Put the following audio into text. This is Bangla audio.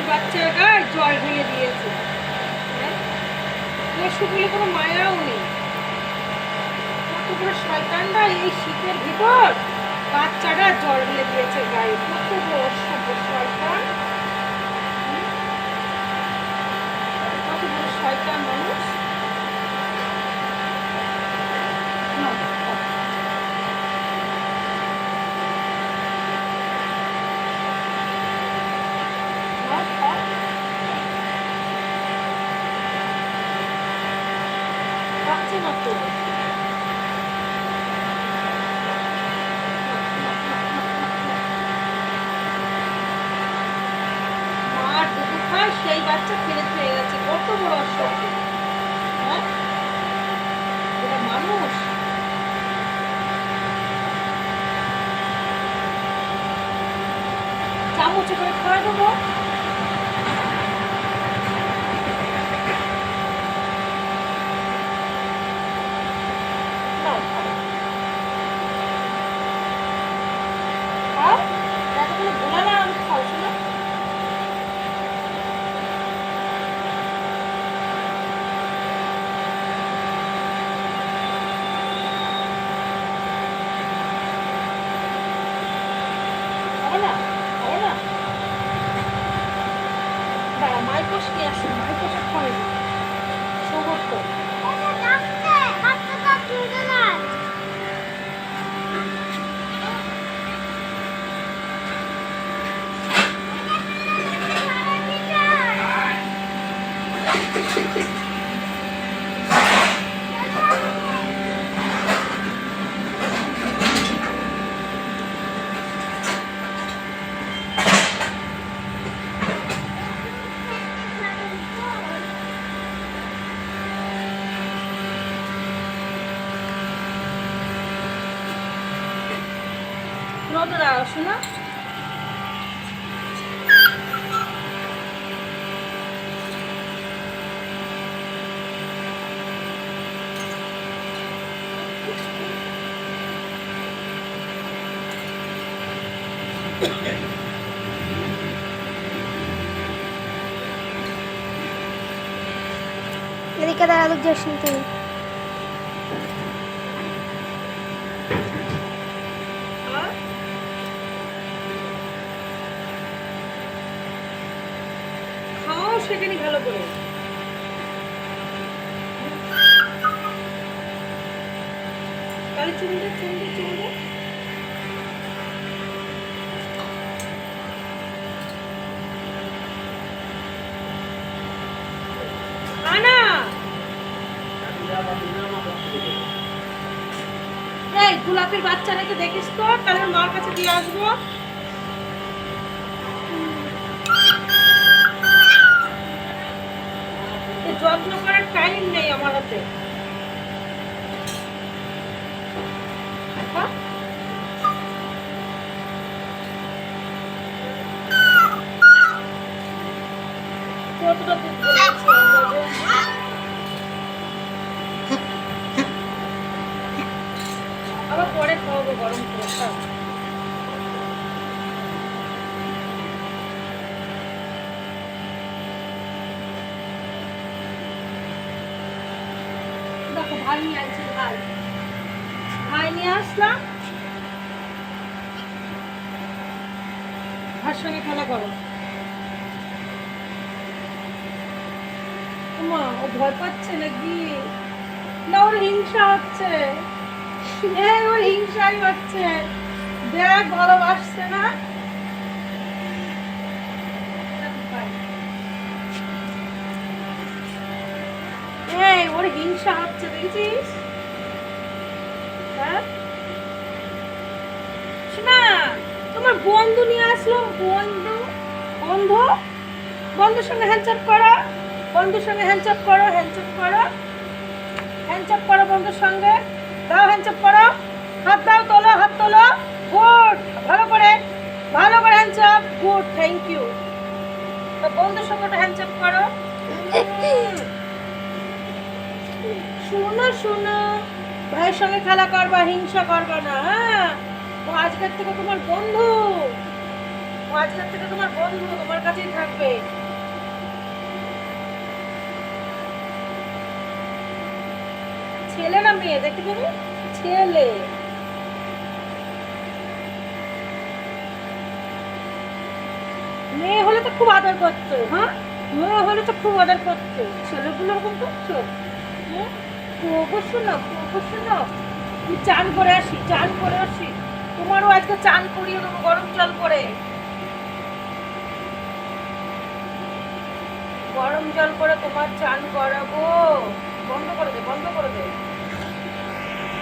বাচ্চার গায়ে জল ঢেলে দিয়েছে। পশু বলে কোনো মায়াও নেই। কত বড় শয়তানরা এই শীতের ভিতর বাচ্চাটা জল ঢেলে দিয়েছে গায়ে। কত বড় অসভ্য শয়তান, কত বড় শয়তান মানুষ। সেই বাচ্চা ফেলে হয়ে গেছে। কত বড় অসভ্য, হ্যাঁ এটা মানুষ? চামচে করে খাওয়া দেবো। মাইকোস কি আছে? মাইকোসে খাওয়াই সবর তো রোদে দাঁড়াও শোনা। এদিকে দাঁড়ালো জসিম তুমি। সেখানে ভালো করে তাহলে চুমড়ে চুমড়ে চুমড়ে আনা। এই গোলাপের বাচ্চা রেখে দেখিস তো, তাহলে মার কাছে দিয়ে আসবো। যত্ন করার টাইম নেই আমার হাতে। কতটা দুধ বলেছে আবার পরে খাওয়াবো গরম করে। ভাই নিয়ে আসছি, ভাই নিয়ে আসলাম। ভাইয়ের সঙ্গে খেলা করো। মা ও ভয় পাচ্ছে নাকি? না ওর হিংসা হচ্ছে। ওর হিংসাই হচ্ছে। দেখ ভালোবাসছে না। ওর হিংসা হচ্ছে দেখেছিস? শোনা, তোমার বন্ধু নিয়ে আসলো। বন্ধু বন্ধু বন্ধুর সঙ্গে হ্যান্ডশেক করো। বন্ধুর সঙ্গে হ্যান্ডশেক করো। হ্যান্ডশেক করো। হ্যান্ডশেক করো বন্ধুর সঙ্গে। দাও হ্যান্ডশেক করো। হাত দাও, তোলো, হাত তোলো। গুড, ভালো করে হ্যান্ডশেক। Good, thank you. তো বন্ধুর সঙ্গে হ্যান্ডশেক করো। শোনো শোনো, ভাইয়ের সঙ্গে খেলা করবা, হিংসা করবা না। হ্যাঁ, ও আজকের থেকে তোমার বন্ধু। তোমার কাছেই থাকবে। ছেলে না মেয়ে দেখতে পাবি? ছেলে। মেয়ে হলে তো খুব আদর করতো, হ্যাঁ? মেয়ে হলে তো খুব আদর করতো। ছেলেগুলো ওরকম করছো? হ্যাঁ? অবশ্যই না, অবশ্যই না। আমি চান করে আসি, চান করে আসি। তোমারও আজকে চান করিয়ে দেবো গরম জল করে। গরম জল করে তোমার চান করাবো। বন্ধ করে দে, বন্ধ করে দে।